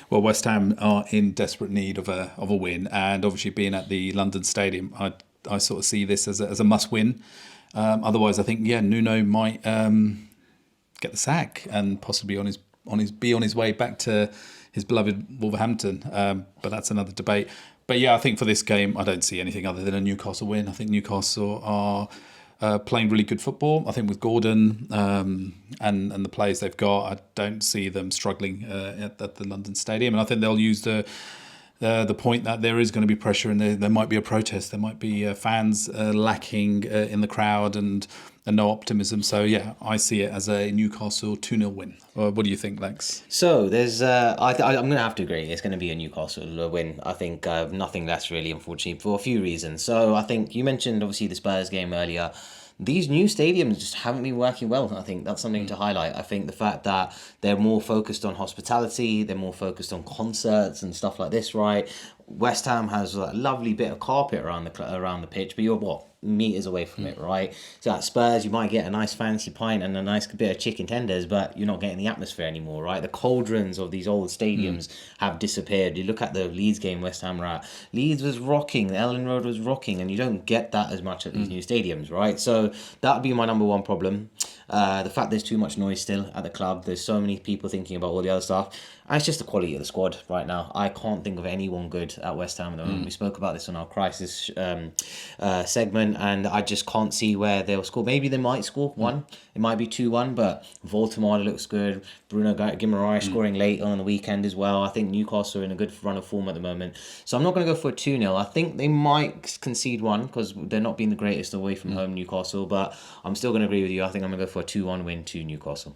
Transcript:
Well, West Ham are in desperate need of a win, and obviously being at the London Stadium, I sort of see this as a must win. Otherwise, I think Nuno might get the sack and possibly on his way back to his beloved Wolverhampton. But that's another debate. But yeah, I think for this game, I don't see anything other than a Newcastle win. I think Newcastle are playing really good football. I think with Gordon and the players they've got, I don't see them struggling at the London Stadium. And I think they'll use the point that there is going to be pressure and there might be a protest. There might be fans lacking in the crowd and no optimism. So yeah, I see it as a Newcastle 2-0 win. What do you think, Lex? So there's, I'm going to have to agree. It's going to be a Newcastle win. I think nothing less really, unfortunately, for a few reasons. So I think you mentioned obviously the Spurs game earlier. These new stadiums just haven't been working well. I think that's something to highlight. I think the fact that they're more focused on hospitality, they're more focused on concerts and stuff like this, right? West Ham has a lovely bit of carpet around the pitch, but you're what, meters away from it, right? So at Spurs, you might get a nice fancy pint and a nice bit of chicken tenders, but you're not getting the atmosphere anymore, right? The cauldrons of these old stadiums have disappeared. You look at the Leeds game West Ham were at. Leeds was rocking, Ellen Road was rocking, and you don't get that as much at these new stadiums, right? So that would be my number one problem. The fact there's too much noise still at the club. There's so many people thinking about all the other stuff. And it's just the quality of the squad right now. I can't think of anyone good at West Ham at the moment. We spoke about this on our crisis segment, and I just can't see where they'll score. Maybe they might score one. It might be 2-1, but Baltimore looks good. Bruno Guimaraes scoring late on the weekend as well. I think Newcastle are in a good run of form at the moment. So I'm not going to go for a 2-0. I think they might concede one because they're not being the greatest away from home, Newcastle. But I'm still going to agree with you. I think I'm going to go for a 2-1 win to Newcastle.